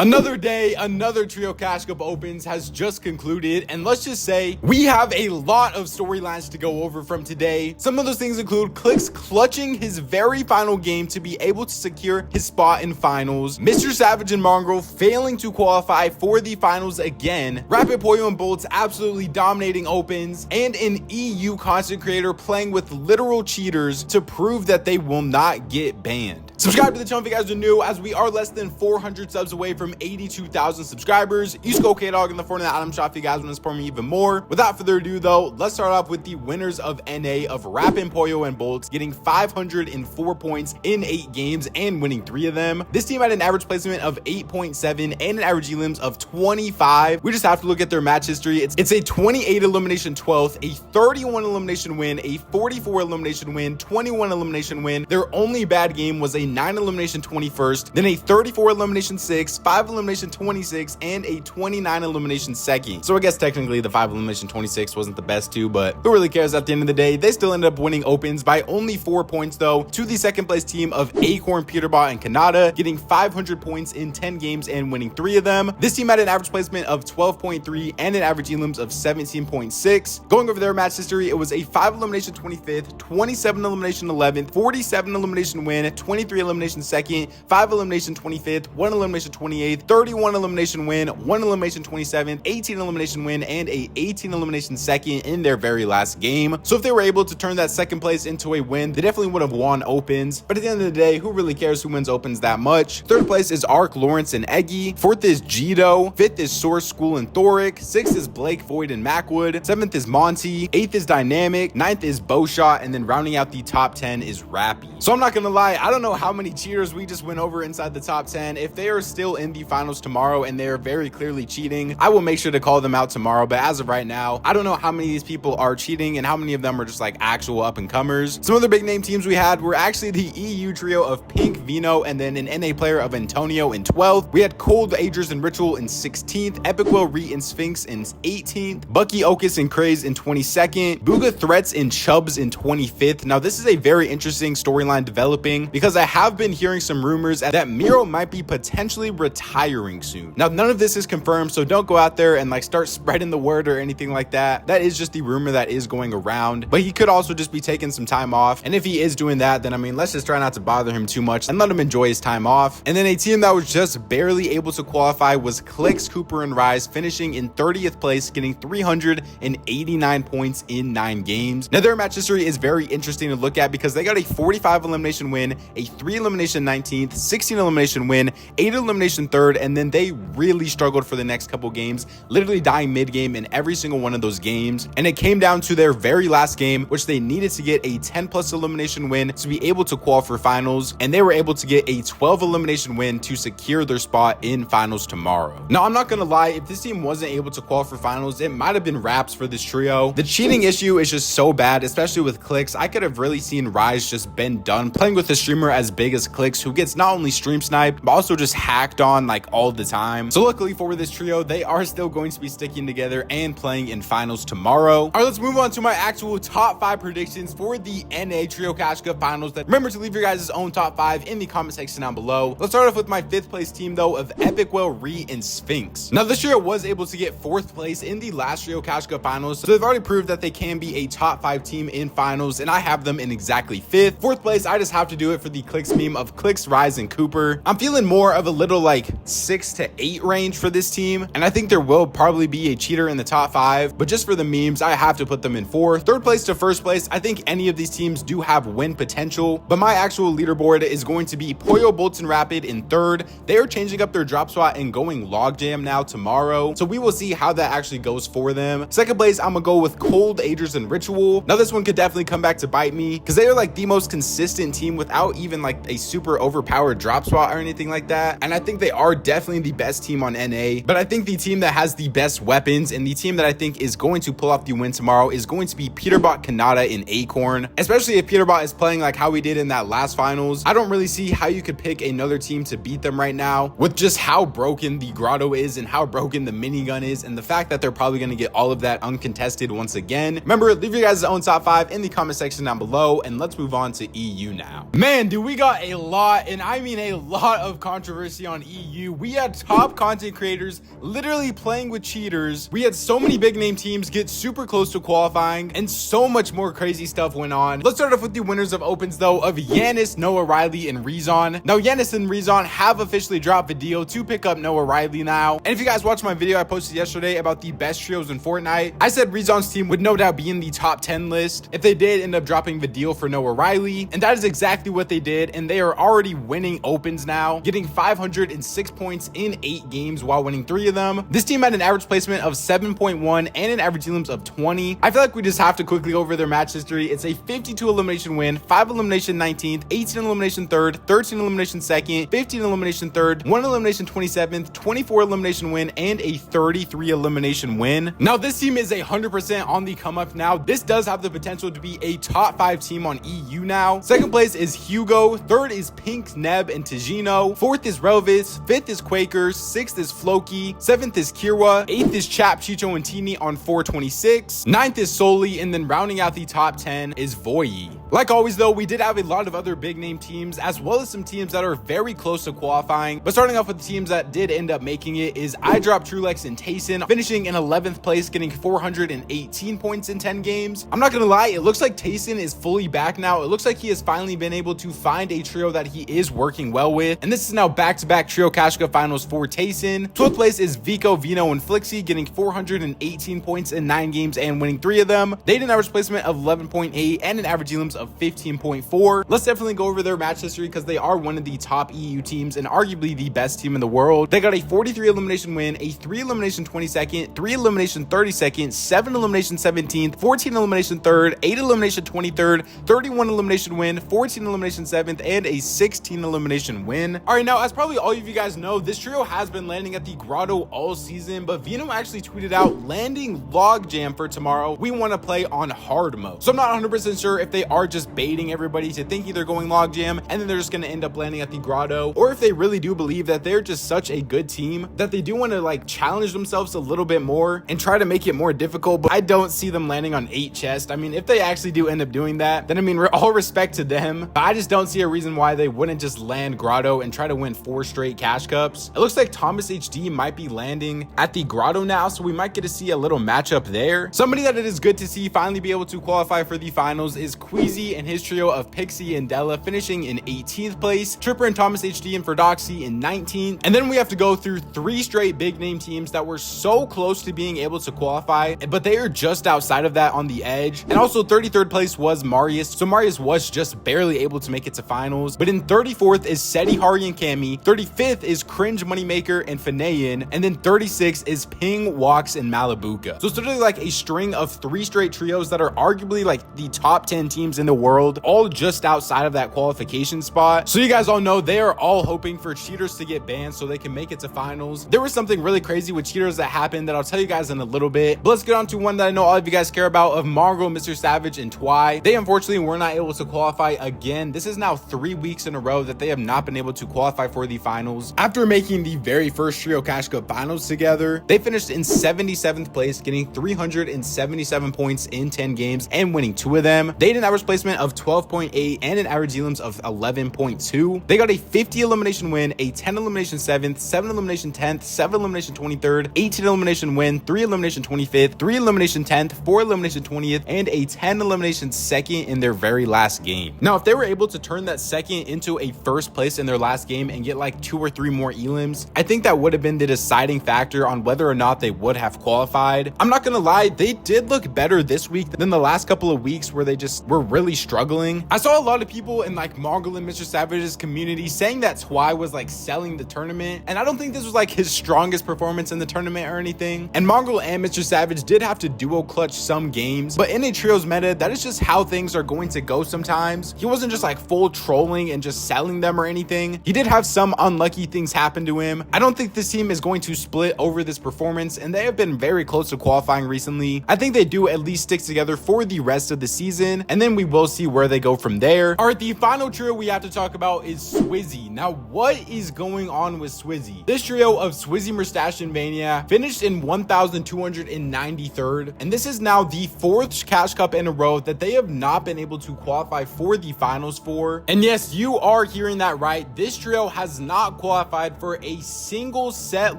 Another day, another Trio Cash Cup Opens has just concluded, and let's just say we have a lot of storylines to go over from today. Some of those things include Clix clutching his very final game to be able to secure his spot in finals, MrSavage and mongraal failing to qualify for the finals again, Rapid Pollo and boltz absolutely dominating opens, and an EU content creator playing with literal cheaters to prove that they will not get banned. Subscribe to the channel if you guys are new, as we are less than 400 subs away from 82,000 subscribers. Use code KDOG in the fortnite item shop if you guys want to support me even more. Without further ado though, let's start off with the winners of NA of Rapid Pollo and boltz, getting 504 points in 8 games and winning 3 of them. This team had an average placement of 8.7 and an average elims of 25. We just have to look at their match history. It's a 28 elimination 12th, a 31 elimination win, a 44 elimination win, 21 elimination win. Their only bad game was a 9 elimination 21st, then a 34 elimination 6, 5 elimination 26, and a 29 elimination 2nd. So I guess technically the 5 elimination 26 wasn't the best too, but who really cares at the end of the day? They still ended up winning opens by only 4 points though, to the second place team of Acorn, Peterbot, and Khanada, getting 500 points in 10 games and winning 3 of them. This team had an average placement of 12.3 and an average elims of 17.6. Going over their match history, it was a 5 elimination 25th, 27 elimination 11th, 47 elimination win, 23 elimination 2nd, 5 elimination 25th, 1 elimination 28th, 31 elimination win, 1 elimination 27th, 18 elimination win, and a 18 elimination 2nd in their very last game. So if they were able to turn that second place into a win, they definitely would have won opens. But at the end of the day, who really cares who wins opens that much? Third place is Ark, Lawrence, and Eggy. Fourth is Gito. Fifth is Source, School, and Thoric. Sixth is Blake, Void, and Macwood. 7th is Monty. 8th is Dynamic. 9th is Bowshot, and then rounding out the top 10 is Rappy. So I'm not gonna lie, I don't know how many cheaters we just went over inside the top 10. If they are still in the finals tomorrow and they are very clearly cheating, I will make sure to call them out tomorrow. But as of right now, I don't know how many of these people are cheating and how many of them are just like actual up and comers. Some other big name teams we had were actually the EU trio of Pink, Vino, and then an NA player of Antonio in 12th. We had Cold, Agers, and Ritual in 16th, Epicwell, Re, and Sphinx in 18th, Bucky, Okus, and Craze in 22nd, Booga, Threats, and Chubbs in 25th. Now this is a very interesting storyline developing because I have been hearing some rumors that Miro might be potentially retiring soon. Now none of this is confirmed, so don't go out there and like start spreading the word or anything like that. That is just the rumor that is going around, but he could also just be taking some time off, and if he is doing that, then I mean, let's just try not to bother him too much and let him enjoy his time off. And then a team that was just barely able to qualify was Clix, Cooper, and Rise, finishing in 30th place, getting 389 points in 9 games. Now their match history is very interesting to look at because they got a 45 elimination win, a 3 elimination 19th, 16 elimination win, 8 elimination 3rd, and then they really struggled for the next couple games, literally dying mid-game in every single one of those games. And it came down to their very last game, which they needed to get a 10 plus elimination win to be able to qualify for finals, and they were able to get a 12 elimination win to secure their spot in finals tomorrow. Now I'm not gonna lie, if this team wasn't able to qualify for finals, it might have been wraps for this trio. The cheating issue is just so bad, especially with Clix. I could have really seen Rise just been done playing with a streamer as big as Clix, who gets not only stream sniped but also just hacked on like all the time. So luckily for this trio, they are still going to be sticking together and playing in finals tomorrow. All right, let's move on to my actual top 5 predictions for the NA Trio Cash Cup finals. Remember to leave your guys' own top 5 in the comment section down below. Let's start off with my 5th place team though of Epicwell, Re, and Sphinx. Now this trio was able to get 4th place in the last Trio Cash Cup finals, so they've already proved that they can be a top 5 team in finals, and I have them in exactly 5th. 4th place, I just have to do it for the Clix meme of Clix, Rise, and Cooper. I'm feeling more of a little like 6 to 8 range for this team, and I think there will probably be a cheater in the top 5, but just for the memes, I have to put them in 4th. 3rd place to 1st place, I think any of these teams do have win potential, but my actual leaderboard is going to be Pollo, boltz, and Rapid in 3rd. They are changing up their drop spot and going logjam now tomorrow, so we will see how that actually goes for them. 2nd place, I'm gonna go with Cold, Agers, and Ritual. Now this one could definitely come back to bite me because they are like the most consistent team without even like a super overpowered drop spot or anything like that, and I think they are definitely the best team on NA. But I think the team that has the best weapons and the team that I think is going to pull off the win tomorrow is going to be Peterbot, Khanada, and Acorn, especially if Peterbot is playing like how we did in that last finals. I don't really see how you could pick another team to beat them right now with just how broken the grotto is and how broken the minigun is, and the fact that they're probably going to get all of that uncontested once again. Remember, leave your guys' own top 5 in the comment section down below, and let's move on to EU now. Man, dude, we got a lot, and I mean a lot of controversy on EU EU, we had top content creators literally playing with cheaters. We had so many big name teams get super close to qualifying, and so much more crazy stuff went on. Let's start off with the winners of opens though, of Yanis, Noah Riley, and Rezon. Now Yanis and Rezon have officially dropped video to pick up Noah Riley now. And if you guys watched my video I posted yesterday about the best trios in Fortnite, I said Rezon's team would no doubt be in the top 10 list if they did end up dropping the deal for Noah Riley, and that is exactly what they did, and they are already winning opens now, getting 506 points in 8 games while winning 3 of them. This team had an average placement of 7.1 and an average elims of 20. I feel like we just have to quickly go over their match history. It's a 52 elimination win, 5 elimination 19th, 18 elimination 3rd, 13 elimination 2nd, 15 elimination 3rd, 1 elimination 27th, 24 elimination win, and a 33 elimination win. Now this team is 100% on the come up now. This does have the potential to be a top 5 team on EU now. Second place is Hugo, 3rd is Pink, Neb, and Tagino, 4th is Relvis, 5th is Quakers, 6th is Floki, 7th is Kirwa, 8th is Chap, Chicho, and Teeny on 426, 9th is Soli, and then rounding out the top 10 is Voyi. Like always though, we did have a lot of other big name teams as well as some teams that are very close to qualifying, but starting off with the teams that did end up making it is iDrop, Trulex, and Tayson, finishing in 11th place, getting 418 points in 10 games. I'm not gonna lie, it looks like Tayson is fully back now. It looks like he has finally been able to find a trio that he is working well with, and this is now back-to-back trio Cash Cup finals for Tayson. 12th place is Vico, Vino, and Flixie, getting 418 points in 9 games and winning 3 of them. They had an average placement of 11.8 and an average elims of 15.4. Let's definitely go over their match history because they are one of the top EU teams and arguably the best team in the world. They got a 43 elimination win, a 3 elimination 22nd, 3 elimination 32nd, 7 elimination 17th, 14 elimination 3rd, 8 elimination 23rd, 31 elimination win, 14 elimination 7th, and a 16 elimination win. All right, now as probably all of you guys know, this trio has been landing at the grotto all season, but Vino actually tweeted out landing logjam for tomorrow. We want to play on hard mode. So I'm not 100% sure if they are just baiting everybody to thinking they're going logjam and then they're just going to end up landing at the grotto, or if they really do believe that they're just such a good team that they do want to like challenge themselves a little bit more and try to make it more difficult. But I don't see them landing on 8 chest. I mean, if they actually do end up doing that, then I mean, all respect to them, but I just don't see a reason why they wouldn't just land grotto and try to win 4 straight cash cups. It looks like Thomas HD might be landing at the grotto now, so we might get to see a little matchup there. Somebody that it is good to see finally be able to qualify for the finals is Queasy and his trio of Pixie and Della, finishing in 18th place, Tripper and Thomas HD and Ferdoxy in 19th. And then we have to go through 3 straight big name teams that were so close to being able to qualify, but they are just outside of that on the edge. And also 33rd place was Marius, so Marius was just barely able to make it to finals. But in 34th is Seti, Hari, and Cami, 35th is Cringe, Moneymaker, and Fanayan, and then 36th is Ping, Walks, and Malibuka. So it's literally like a string of 3 straight trios that are arguably like the top 10 teams in the world, all just outside of that qualification spot. So you guys all know they are all hoping for cheaters to get banned so they can make it to finals. There was something really crazy with cheaters that happened that I'll tell you guys in a little bit, but let's get on to one that I know all of you guys care about, of mongraal, MrSavage, and Twy. They unfortunately were not able to qualify again. This is now 3 weeks in a row that they have not been able to qualify for the finals. After making the very first trio Cash Cup finals together, they finished in 77th place, getting 377 points in 10 games and winning 2 of them. They had an average placement of 12.8 and an average elims of 11.2. They got a 50 elimination win, a 10 elimination 7th, 7 elimination 10th, 7 elimination 23rd, 18 elimination win, 3 elimination 25th, 3 elimination 10th, 4 elimination 20th, and a 10 elimination 2nd in their very last game. Now, if they were able to turn that 2nd into a 1st place in their last game and get like 2 or 3 more elims, I think that would have been the deciding factor on whether or not they would have qualified. I'm not gonna lie, they did look better this week than the last couple of weeks where they just were really struggling. I saw a lot of people in like mongraal and MrSavage's community saying that Twy was like selling the tournament, and I don't think this was like his strongest performance in the tournament or anything. And mongraal and MrSavage did have to duo clutch some games, but in a trios meta, that is just how things are going to go sometimes. He wasn't just like full trolling and just selling them or anything. He did have some unlucky things happen to him. I don't think this team is going to split over this performance, and they have been very close to qualifying recently. I think they do at least stick together for the rest of the season, and then we will see where they go from there. All right, the final trio we have to talk about is Swizzy. Now, what is going on with Swizzy? This trio of Swizzy, Mustache, and Mania finished in 1,293rd, and this is now the 4th Cash Cup in a row that they have not been able to qualify for the finals for. And yes, you are hearing that right. This trio has not qualified qualified for a single set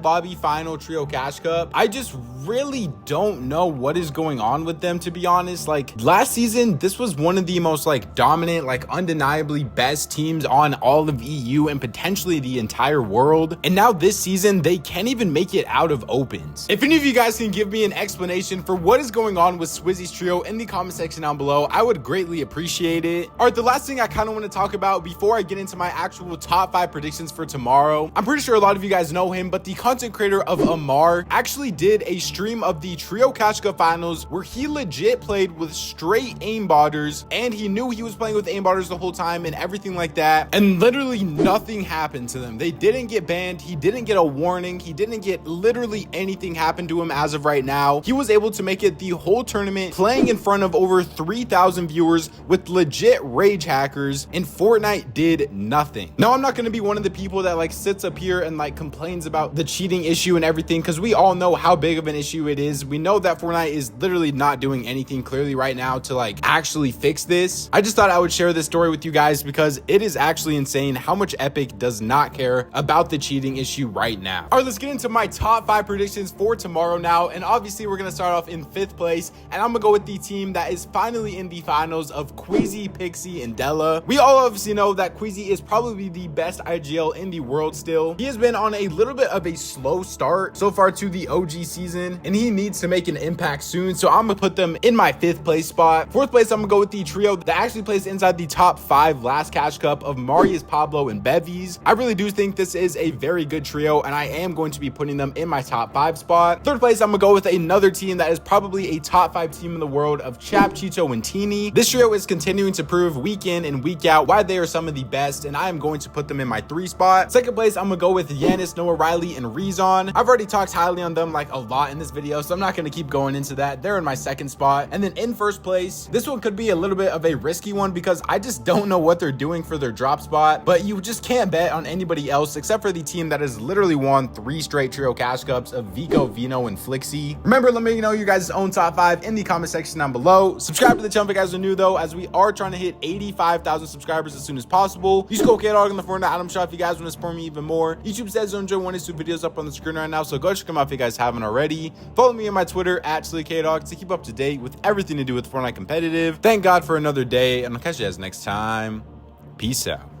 lobby final trio cash cup. I just really don't know what is going on with them, to be honest. Like last season, this was one of the most like dominant, like undeniably best teams on all of EU and potentially the entire world. And now this season, they can't even make it out of opens. If any of you guys can give me an explanation for what is going on with Swizzy's trio in the comment section down below, I would greatly appreciate it. All right, the last thing I kind of want to talk about before I get into my actual top 5 predictions for tomorrow, I'm pretty sure a lot of you guys know him, but the content creator of Amar actually did a stream of the trio cash cup finals where he legit played with straight aimbotters, and he knew he was playing with aimbotters the whole time and everything like that, and literally nothing happened to them. They didn't get banned, he didn't get a warning, he didn't get literally anything happen to him as of right now. He was able to make it the whole tournament playing in front of over 3,000 viewers with legit rage hackers, and Fortnite did nothing. Now, I'm not going to be one of the people that like sits up here and like complains about the cheating issue and everything, because we all know how big of an issue it is. We know that Fortnite is literally not doing anything clearly right now to like actually fix this. I just thought I would share this story with you guys because it is actually insane how much Epic does not care about the cheating issue right now. All right, let's get into my top 5 predictions for tomorrow now, and obviously we're going to start off in 5th place, and I'm gonna go with the team that is finally in the finals of Queasy, Pixie, and Della. We all obviously know that Queasy is probably the best IGL in the world still. He has been on a little bit of a slow start so far to the OG season, and he needs to make an impact soon, so I'm gonna put them in my 5th place spot. 4th place, I'm gonna go with the trio that actually placed inside the top 5 last cash cup of Marius, Pablo, and Bevies. I really do think this is a very good trio, and I am going to be putting them in my top 5 spot. 3rd place, I'm gonna go with another team that is probably a top 5 team in the world of Chap, Chito, and Teeny. This trio is continuing to prove week in and week out why they are some of the best, and I am going to put them in my 3 spot. 2nd place, I'm gonna go with Yanis, Noah Riley, and Rezon. I've already talked highly on them like a lot in this video, so I'm not gonna keep going into that. They're in my 2nd spot. And then in 1st place, this one could be a little bit of a risky one because I just don't know what they're doing for their drop spot, but you just can't bet on anybody else except for the team that has literally won 3 straight trio cash cups of Vico, Vino, and Flixie. Remember, let me know you guys' own top 5 in the comment section down below. Subscribe to the channel if you guys are new though, as we are trying to hit 85,000 subscribers as soon as possible. Use code KDog in the Fortnite item shop if you guys want to support me even more. YouTube says don't enjoy one of these 2 videos up on the screen right now, so go check them out if you guys haven't already. Follow me on my Twitter at KDog to keep up to date with everything to do with Fortnite competitive. Thank God for another day, and I'll catch you guys next time. Peace out.